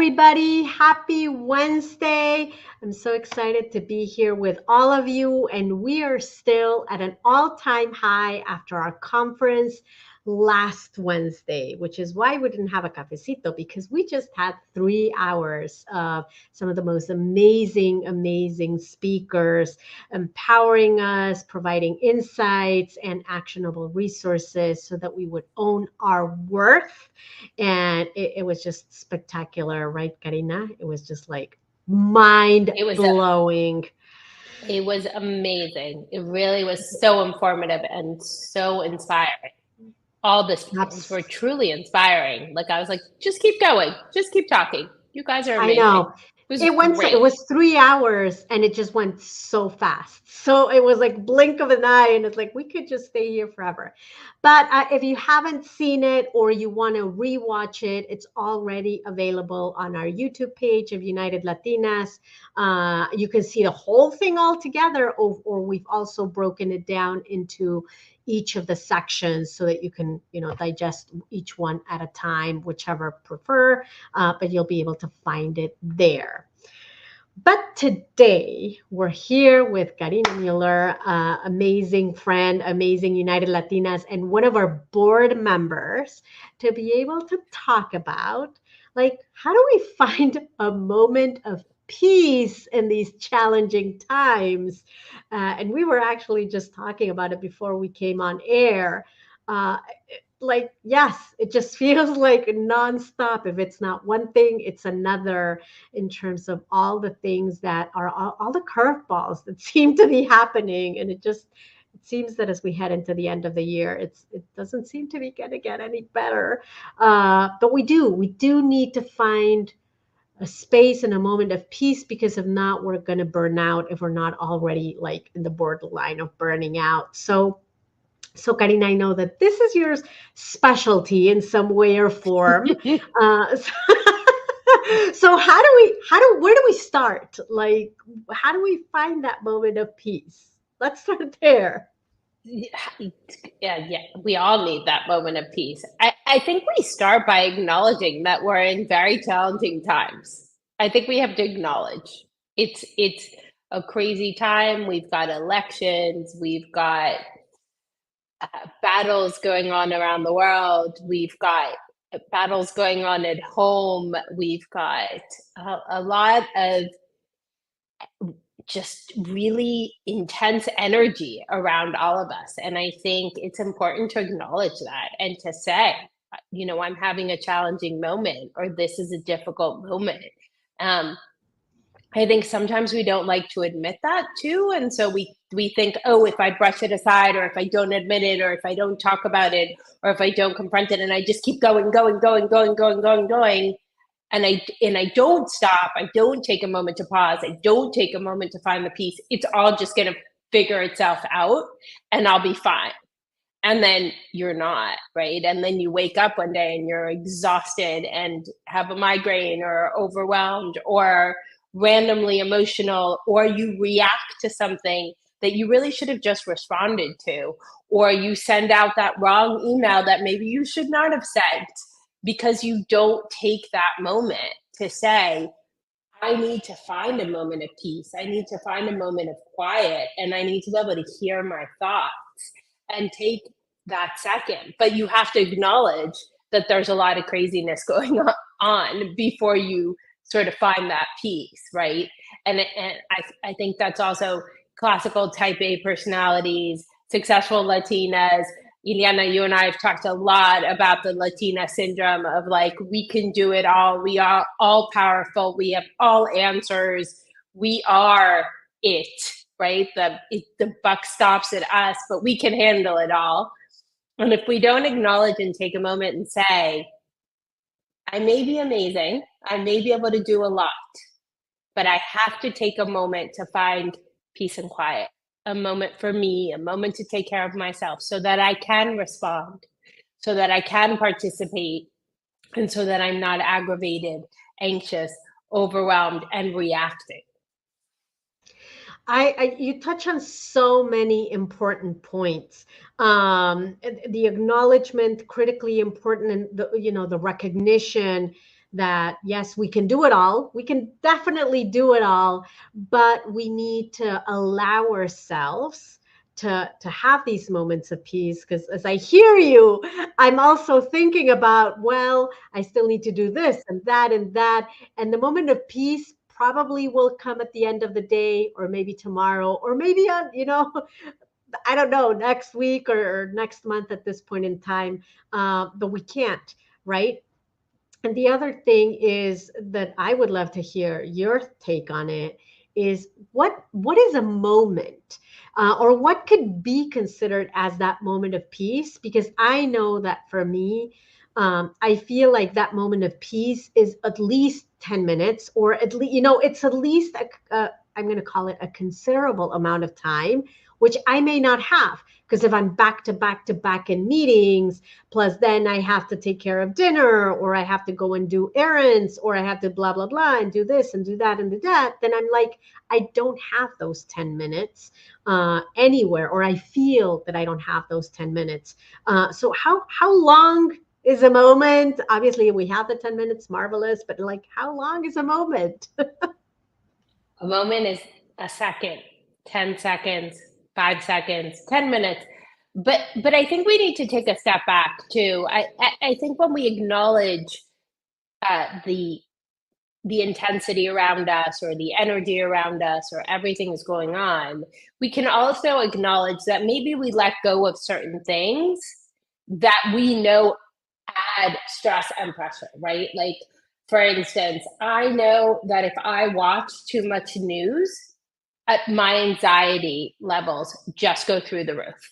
everybody. Happy Wednesday. I'm so excited to be here with all of you. And we are still at an all-time high after our conference last Wednesday, which is why we didn't have a cafecito because we just had 3 hours of some of the most amazing speakers empowering us, providing insights and actionable resources so that we would own our worth. And it was just spectacular, right, Karina? It was just like mind It was a, blowing. it was amazing. It really was so informative and so inspiring. All the speakers were truly inspiring. Like I was like, just keep going, just keep talking. You guys are I amazing. know. It was It great. was 3 hours and it just went so fast. So it was like blink of an eye and it's like we could just stay here forever. But if you haven't seen it or you want to rewatch it, it's already available on our YouTube page of United Latinas. You can see the whole thing all together, or we've also broken it down into each of the sections so that you can, digest each one at a time, whichever prefer, but you'll be able to find it there. But today we're here with Karina Muller, amazing friend, amazing United Latinas, and one of our board members to be able to talk about like how do we find a moment of peace in these challenging times. And we were actually just talking about it before we came on air. Uh, like, yes, it just feels like nonstop. If it's not one thing, it's another in terms of all the things that are all the curveballs that seem to be happening. And it seems that as we head into the end of the year, it doesn't seem to be going to get any better. But we do need to find a space and a moment of peace because if not, we're going to burn out if we're not already like in the borderline of burning out. So, Karina, I know that this is your specialty in some way or form. So, so where do we start? Like, how do we find that moment of peace? Let's start there. Yeah, we all need that moment of peace. I think we start by acknowledging that we're in very challenging times. I think we have to acknowledge it's a crazy time. We've got elections, we've got battles going on around the world. We've got battles going on at home. We've got a lot of just really intense energy around all of us. And I think it's important to acknowledge that and to say, I'm having a challenging moment or this is a difficult moment. Um, I think sometimes we don't like to admit that too, and so we think, oh, if I brush it aside, or if I don't admit it, or if I don't talk about it, or if I don't confront it, and I just keep going, and I don't stop, I don't take a moment to pause, I don't take a moment to find the peace. It's all just going to figure itself out, and I'll be fine. And then you're not, right? And then you wake up one day and you're exhausted and have a migraine or overwhelmed or randomly emotional, or you react to something that you really should have just responded to, or you send out that wrong email that maybe you should not have sent because you don't take that moment to say, I need to find a moment of peace. I need to find a moment of quiet, and I need to be able to hear my thoughts and take that second. But you have to acknowledge that there's a lot of craziness going on before you sort of find that peace, right? And I think that's also classical type A personalities, successful Latinas. Ileana, you and I have talked a lot about the Latina syndrome of like, we can do it all. We are all powerful. We have all answers. We are it, right? The buck stops at us, but we can handle it all. And if we don't acknowledge and take a moment and say, I may be amazing, I may be able to do a lot, but I have to take a moment to find peace and quiet, a moment for me, a moment to take care of myself so that I can respond, so that I can participate, and so that I'm not aggravated, anxious, overwhelmed, and reacting. You touch on so many important points. The acknowledgement, critically important, and the recognition that yes, we can do it all. We can definitely do it all, but we need to allow ourselves to have these moments of peace. Because as I hear you, I'm also thinking about, well, I still need to do this and that and that. And the moment of peace probably will come at the end of the day, or maybe tomorrow, or maybe on, I don't know, next week or next month at this point in time. But we can't, right? And the other thing is that I would love to hear your take on it is what is a moment, or what could be considered as that moment of peace? Because I know that for me, I feel like that moment of peace is at least 10 minutes, or at least, it's at least I'm going to call it a considerable amount of time, which I may not have. Because if I'm back to back to back in meetings, plus then I have to take care of dinner, or I have to go and do errands, or I have to blah blah blah and do this and do that and do that, then I'm like, I don't have those 10 minutes anywhere, or I feel that I don't have those 10 minutes. So how long is a moment? Obviously we have the 10 minutes, marvelous, but like, how long is a moment? A moment is a second, 10 seconds, 5 seconds, 10 minutes. But I think we need to take a step back too. I think when we acknowledge the intensity around us, or the energy around us, or everything is going on, we can also acknowledge that maybe we let go of certain things that we know add stress and pressure, right? Like, for instance, I know that if I watch too much news, my anxiety levels just go through the roof,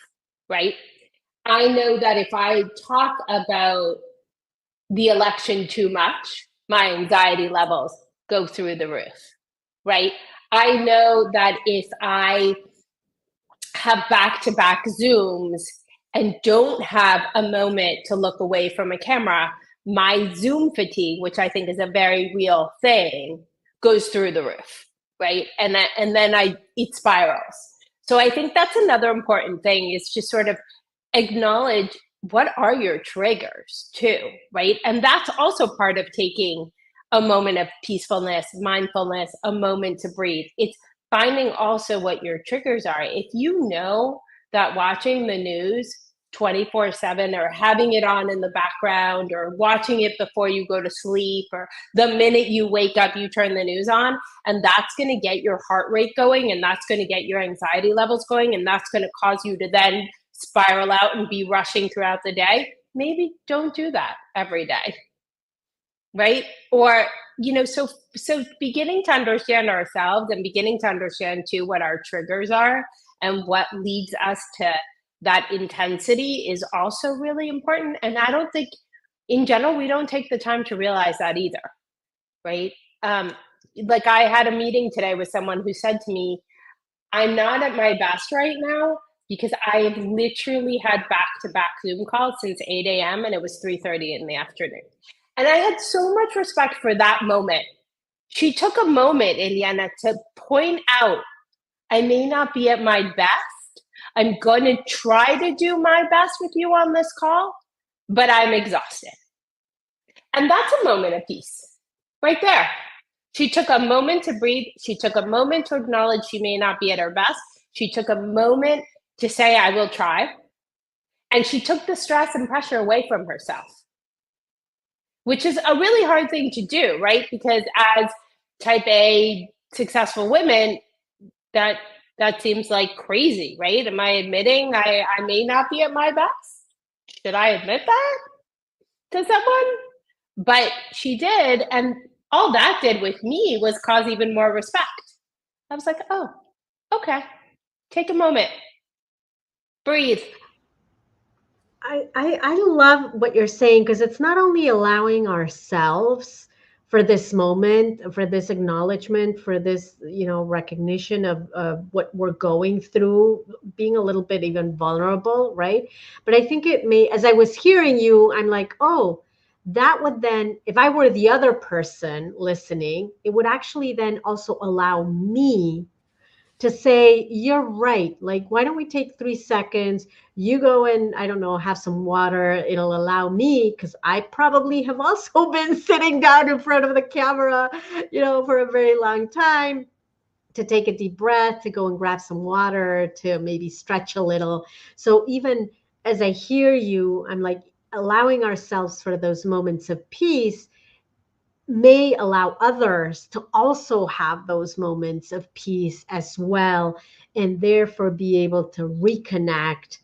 right? I know that if I talk about the election too much, my anxiety levels go through the roof, right? I know that if I have back to back Zooms and don't have a moment to look away from a camera, my Zoom fatigue, which I think is a very real thing, goes through the roof, right? And then it spirals. So I think that's another important thing, is just sort of acknowledge what are your triggers too, right? And that's also part of taking a moment of peacefulness, mindfulness, a moment to breathe. It's finding also what your triggers are. If you know that watching the news 24/7, or having it on in the background, or watching it before you go to sleep, or the minute you wake up you turn the news on, and that's going to get your heart rate going, and that's going to get your anxiety levels going, and that's going to cause you to then spiral out and be rushing throughout the day, maybe don't do that every day, right? Or, so beginning to understand ourselves, and beginning to understand too what our triggers are, and what leads us to that intensity, is also really important. And I don't think, in general, we don't take the time to realize that either, right? um like, I had a meeting today with someone who said to me, I'm not at my best right now because I've literally had back to back Zoom calls since 8 a.m. and it was 3:30 in the afternoon. And I had so much respect for that moment. She took a moment, Indiana, to point out, I may not be at my best. I'm going to try to do my best with you on this call, but I'm exhausted. And that's a moment of peace right there. She took a moment to breathe. She took a moment to acknowledge she may not be at her best. She took a moment to say, I will try. And she took the stress and pressure away from herself, which is a really hard thing to do, right? Because as type A successful women, that that seems like crazy, right? Am I admitting I may not be at my best? Should I admit that to someone? But she did, and all that did with me was cause even more respect. I was like, oh, okay, take a moment, breathe. I love what you're saying, because it's not only allowing ourselves for this moment, for this acknowledgement, for this, recognition of what we're going through, being a little bit even vulnerable, right? But I think it may, as I was hearing you, I'm like, oh, that would then, if I were the other person listening, it would actually then also allow me to say, you're right. Like, why don't we take 3 seconds? You go and, I don't know, have some water. It'll allow me, because I probably have also been sitting down in front of the camera, for a very long time, to take a deep breath, to go and grab some water, to maybe stretch a little. So even as I hear you, I'm like, allowing ourselves for those moments of peace may allow others to also have those moments of peace as well, and therefore be able to reconnect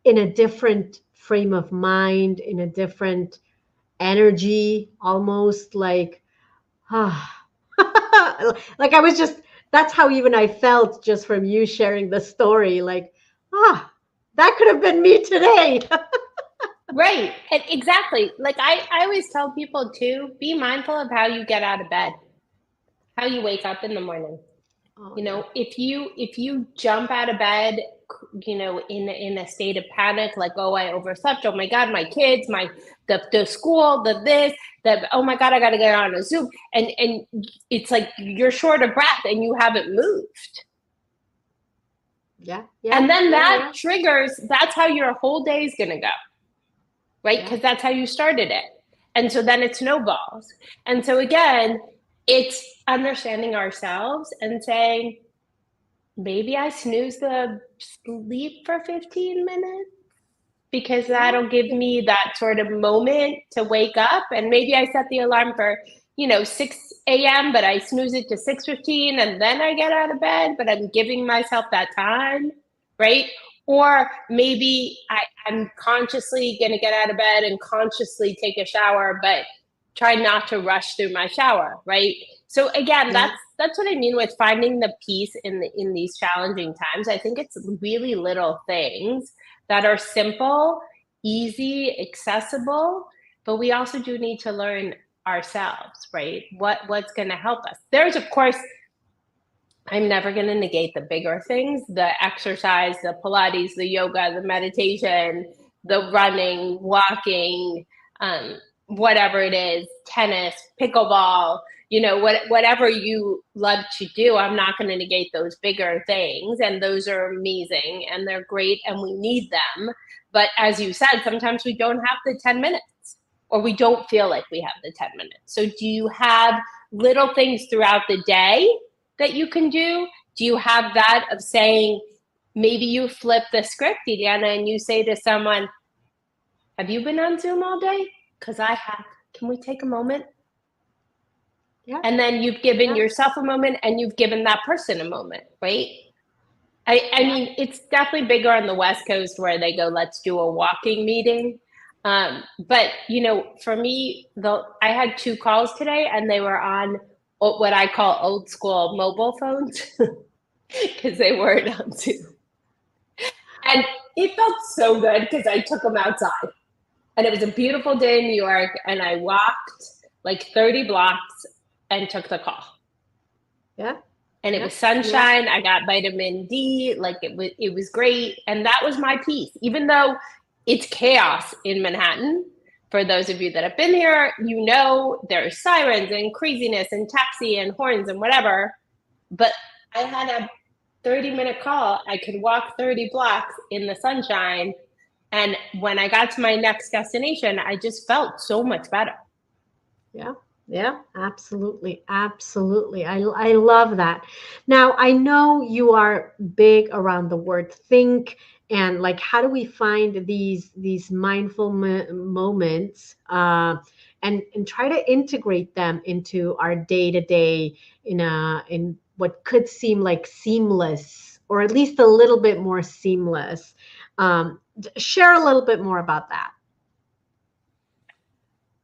in a different frame of mind, in a different energy, almost like, ah, like I was just, that's how even I felt just from you sharing the story. Like, that could have been me today. Right. And exactly. Like I always tell people too, be mindful of how you get out of bed, how you wake up in the morning. Oh, You yeah. know, if you jump out of bed, in a state of panic, like, oh, I overslept, oh my God, my kids, the school, the this, the oh my God, I gotta get on a Zoom. And it's like you're short of breath and you haven't moved. Yeah. Yeah. And then Yeah. that Yeah. triggers, that's how your whole day is gonna go, right? Yeah. Because that's how you started it. And so then it snowballs. And so again, it's understanding ourselves and saying, maybe I snooze the sleep for 15 minutes because Yeah. that'll give Yeah. me that sort of moment to wake up. And maybe I set the alarm for, 6 a.m., but I snooze it to 6:15 and then I get out of bed, but I'm giving myself that time, right? Or maybe I'm consciously going to get out of bed and consciously take a shower, but try not to rush through my shower, right? So again, Yeah. that's what I mean with finding the peace in these challenging times. I think it's really little things that are simple, easy, accessible, but we also do need to learn ourselves, right? What's going to help us? There's, of course, I'm never going to negate the bigger things, the exercise, the Pilates, the yoga, the meditation, the running, walking, um, whatever it is, tennis, pickleball, whatever you love to do. I'm not going to negate those bigger things. And those are amazing and they're great and we need them. But as you said, sometimes we don't have the 10 minutes or we don't feel like we have the 10 minutes. So do you have little things throughout the day that you can do? Do you have that of saying, maybe you flip the script, Diana, and you say to someone, have you been on Zoom all day? Because I have. Can we take a moment? Yeah. And then you've given Yeah. yourself a moment and you've given that person a moment, right? I Yeah. mean, it's definitely bigger on the West Coast where they go, let's do a walking meeting. But, for me, I had 2 calls today and they were on what I call old school mobile phones because they weren't on Zoom. And it felt so good because I took them outside. And it was a beautiful day in New York. And I walked like 30 blocks and took the call. Yeah. And it Yeah. was Yeah. sunshine. I got vitamin D. Like it was great. And that was my peace. Even though it's chaos in Manhattan, for those of you that have been here, there's sirens and craziness and taxi and horns and whatever. But I had a 30-minute call. I could walk 30 blocks in the sunshine. And when I got to my next destination, I just felt so much better. Yeah. Yeah. Absolutely. Absolutely. I love that. Now, I know you are big around the word think, and like, how do we find these mindful moments, and try to integrate them into our day to day in what could seem like seamless, or at least a little bit more seamless. Share a little bit more about that.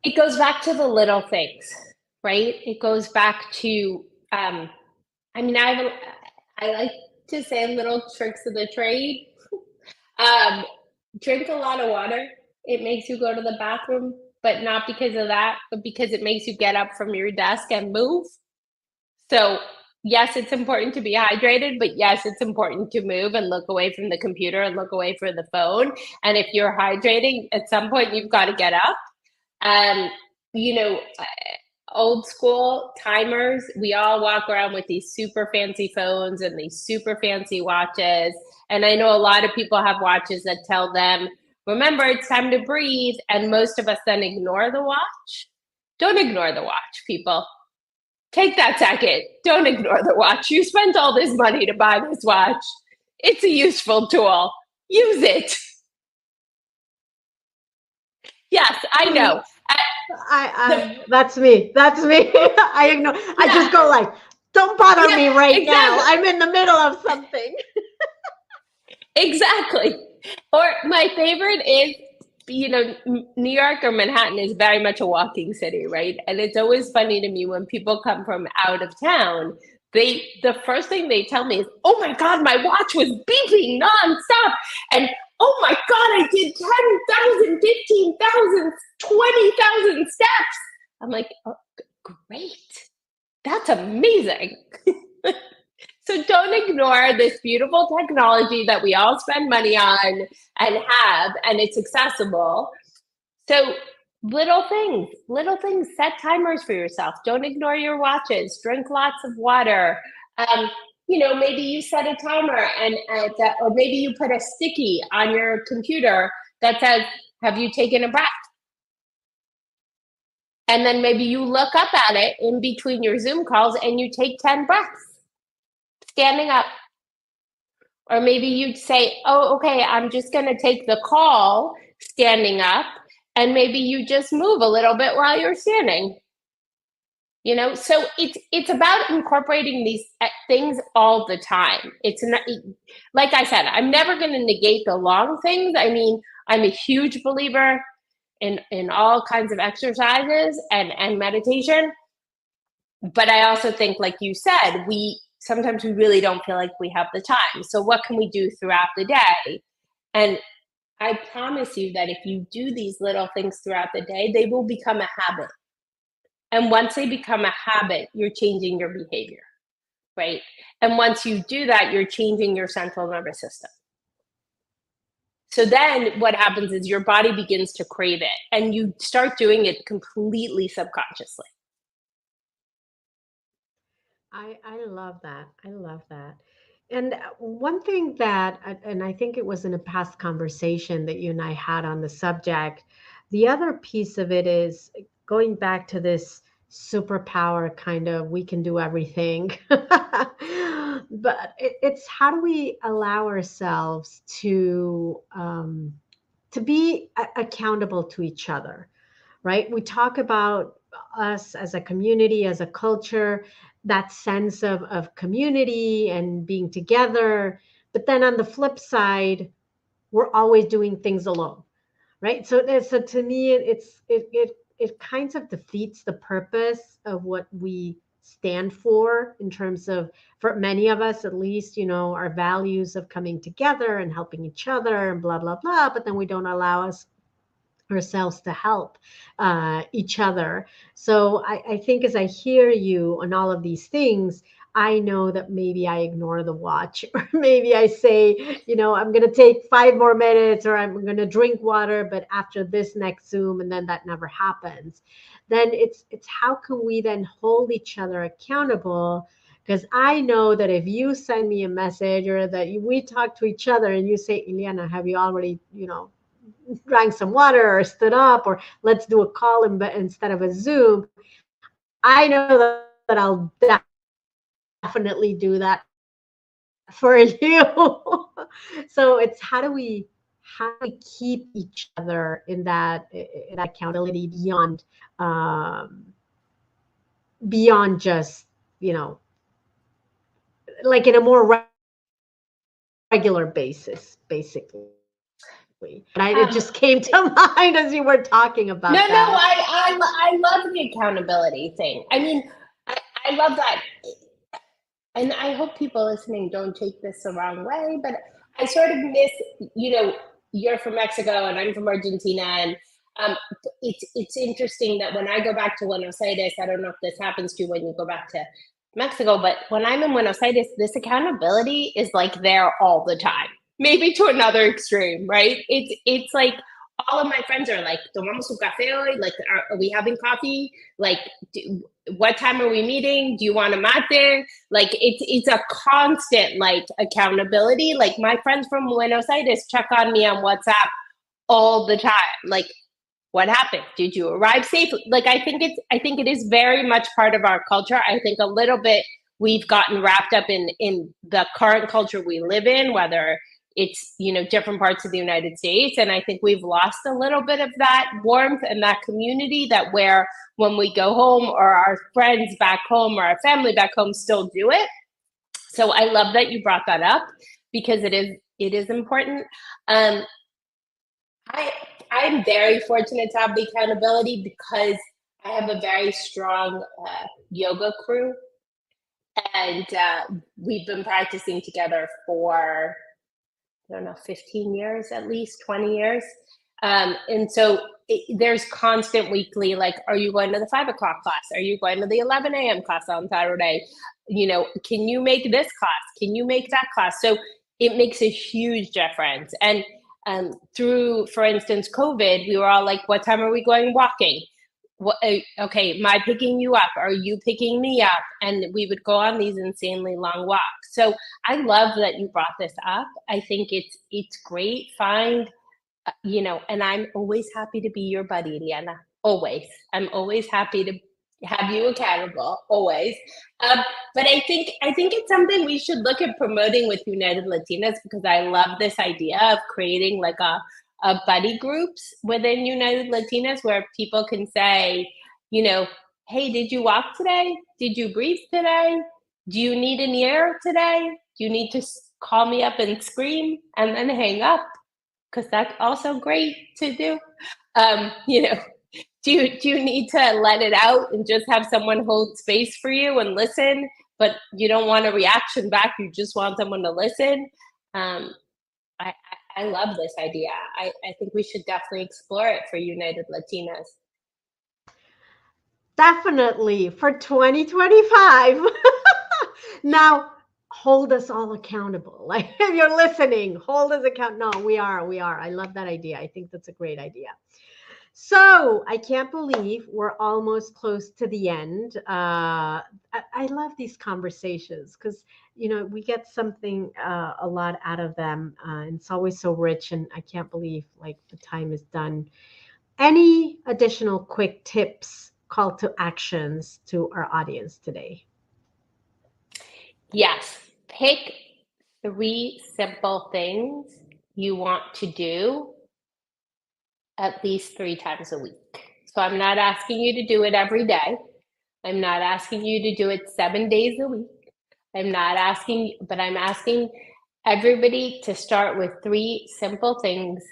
It goes back to the little things, right? It goes back to, I mean, I like to say little tricks of the trade. Um, Drink a lot of water. It makes you go to the bathroom, but not because of that, but because it makes you get up from your desk and move. So, yes, it's important to be hydrated, but yes, it's important to move and look away from the computer and look away from the phone. And if you're hydrating, at some point you've got to get up. Um, you know, old school timers. We all walk around with these super fancy phones and these super fancy watches. And I know a lot of people have watches that tell them, remember, it's time to breathe. And most of us then ignore the watch. Don't ignore the watch, people. Take that second. Don't ignore the watch. You spent all this money to buy this watch. It's a useful tool. Use it. Yes, I know. That's me. That's me. I ignore. Yeah. I just go like, don't bother me right now. I'm in the middle of something. Exactly. Or my favorite is, New York or Manhattan is very much a walking city, right? And it's always funny to me when people come from out of town, the first thing they tell me is, oh my God, my watch was beeping nonstop. And oh my God, I did 10,000, 15,000, 20,000 steps. I'm like, oh, great. That's amazing. So don't ignore this beautiful technology that we all spend money on and have, and it's accessible. So little things, set timers for yourself. Don't ignore your watches. Drink lots of water. Maybe you set a timer or maybe you put a sticky on your computer that says, have you taken a breath? And then maybe you look up at it in between your Zoom calls and you take 10 breaths. Standing up. Or maybe you'd say, oh, okay, I'm just going to take the call standing up, and maybe you just move a little bit while you're standing. So it's about incorporating these things all the time. It's not, like I said, I'm never going to negate the long things. I mean, I'm a huge believer in all kinds of exercises and meditation. But I also think, like you said, sometimes we really don't feel like we have the time. So what can we do throughout the day? And I promise you that if you do these little things throughout the day, they will become a habit. And once they become a habit, you're changing your behavior, right? And once you do that, you're changing your central nervous system. So then what happens is your body begins to crave it, and you start doing it completely subconsciously. I love that. I love that. And one thing that, and I think it was in a past conversation that you and I had on the subject, the other piece of it is going back to this superpower kind of we can do everything. But it's how do we allow ourselves to be accountable to each other, right? We talk about us as a community, as a culture, that sense of community and being together. But then on the flip side, we're always doing things alone, right? So to me, it kind of defeats the purpose of what we stand for in terms of, for many of us at least, our values of coming together and helping each other and blah blah blah. But then we don't allow ourselves to help each other. So I think as I hear you on all of these things, I know that maybe I ignore the watch, or maybe I say, I'm going to take 5 more minutes, or I'm going to drink water, but after this next Zoom, and then that never happens. Then it's how can we then hold each other accountable? Because I know that if you send me a message or that we talk to each other and you say, Ileana, have you already, drank some water or stood up, or let's do a call instead of a Zoom, I know that I'll definitely do that for you. So it's how do we keep each other in that accountability beyond just, like in a more regular basis, basically. And it just came to mind as you were talking about that. No, I love the accountability thing. I mean, I love that. And I hope people listening don't take this the wrong way, but I sort of miss, you're from Mexico and I'm from Argentina. And it's interesting that when I go back to Buenos Aires, I don't know if this happens to you when you go back to Mexico, but when I'm in Buenos Aires, this accountability is like there all the time, maybe to another extreme, right? It's like all of my friends are like, tomamos un café hoy? Like, are we having coffee? Like, what time are we meeting? Do you want a mate? Like, it's a constant, like, accountability. Like, my friends from Buenos Aires check on me on WhatsApp all the time. Like, what happened? Did you arrive safely? Like, I think it is very much part of our culture. I think a little bit we've gotten wrapped up in the current culture we live in, whether it's, you know, different parts of the United States. And I think we've lost a little bit of that warmth and that community, that where when we go home, or our friends back home, or our family back home still do it. So I love that you brought that up, because it is important. Um, I I'm very fortunate to have the accountability, because I have a very strong yoga crew, and we've been practicing together for, I don't know, 15 years, at least 20 years. And so there's constant weekly, like, are you going to the 5 o'clock class? Are you going to the 11 a.m. class on Saturday? You know, can you make this class? Can you make that class? So it makes a huge difference. And through, for instance, COVID, we were all like, what time are we going walking? What, okay, am I picking you up? Are you picking me up? And we would go on these insanely long walks. So I love that you brought this up. I think it's great. Find, you know, and I'm always happy to be your buddy, Liana. Always. I'm always happy to have you accountable, always. Um, but I think it's something we should look at promoting with United Latinas, because I love this idea of creating like a buddy groups within United Latinas, where people can say, you know, hey, did you walk today? Did you breathe today? Do you need an ear today? Do you need to call me up and scream and then hang up? Because that's also great to do. You know, do you need to let it out and just have someone hold space for you and listen, but you don't want a reaction back, you just want someone to listen? um, I, I love this idea. I think we should definitely explore it for United Latinas. Definitely for 2025. Now, hold us all accountable. Like, if you're listening, hold us account. No, we are. I love that idea. I think that's a great idea. So I can't believe we're almost close to the end. I love these conversations because, you know, we get something a lot out of them. And it's always so rich. And I can't believe like the time is done. Any additional quick tips, call to actions to our audience today? Yes, pick 3 simple things you want to do at least 3 times a week. So I'm not asking you to do it every day. I'm not asking you to do it 7 days a week. I'm not asking, but I'm asking everybody to start with 3 simple things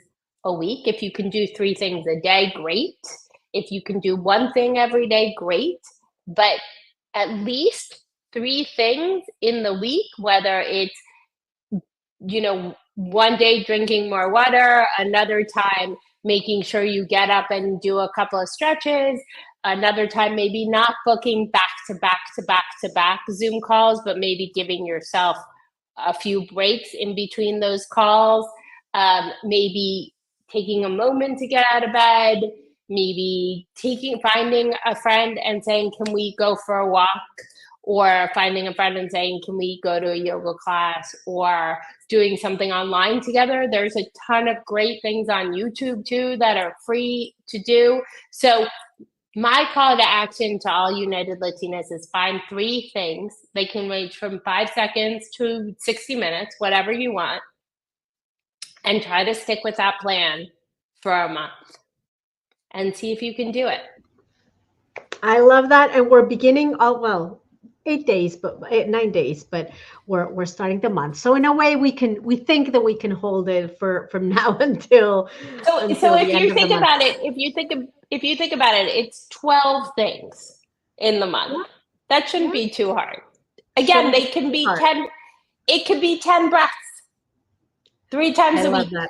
a week. If you can do 3 things a day, great. If you can do one thing every day, great. But at least 3 things in the week, whether it's, you know, one day drinking more water, another time making sure you get up and do a couple of stretches, another time maybe not booking back to back to back to back Zoom calls, but maybe giving yourself a few breaks in between those calls, maybe taking a moment to get out of bed, maybe finding a friend and saying, can we go for a walk? Or finding a friend and saying, can we go to a yoga class? Or doing something online together. There's a ton of great things on YouTube too that are free to do. So my call to action to all United Latinas is find 3 things. They can range from 5 seconds to 60 minutes, whatever you want, and try to stick with that plan for a month and see if you can do it. I love that. And we're beginning, oh, well, 8 days, but 9 days, but we're starting the month. So in a way we think that we can hold it for from now So until if the end you of the think month. about it, if you think about it, it's 12 things in the month. Yeah, That shouldn't yeah. be too hard. Again, Shouldn't they be can too be hard. 10, it could be 10 breaths three times I a love week. that.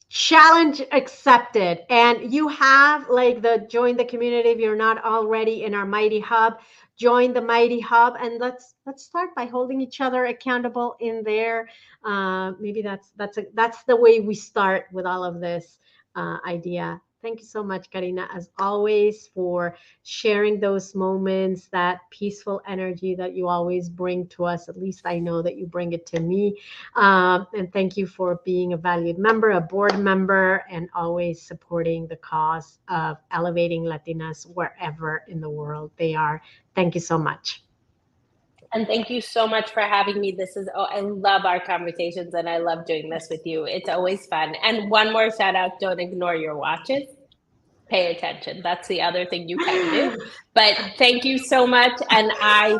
Challenge accepted. And you have like the join the community if you're not already in our Mighty Hub. Join the Mighty Hub and let's start by holding each other accountable in there. Maybe that's the way we start with all of this. idea. Thank you so much, Karina, as always, for sharing those moments, that peaceful energy that you always bring to us. At least I know that you bring it to me. And thank you for being a valued member, a board member, and always supporting the cause of elevating Latinas wherever in the world they are. Thank you so much. And thank you so much for having me. This is, oh, I love our conversations and I love doing this with you. It's always fun. And one more shout out, don't ignore your watches. Pay attention. That's the other thing you can do. But thank you so much. And I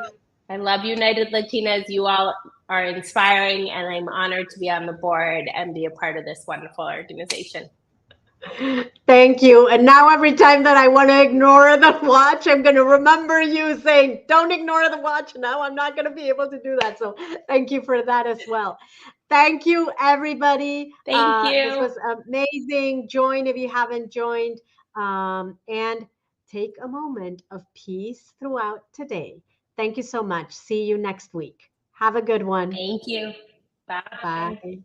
love United Latinas. You all are inspiring and I'm honored to be on the board and be a part of this wonderful organization. Thank you. And now every time that I want to ignore the watch, I'm going to remember you saying, don't ignore the watch. Now I'm not going to be able to do that. So thank you for that as well. Thank you, everybody. Thank This you. was amazing. Join if you haven't joined. And take a moment of peace throughout today. Thank you so much. See you next week. Have a good one. Thank you. Bye. Bye.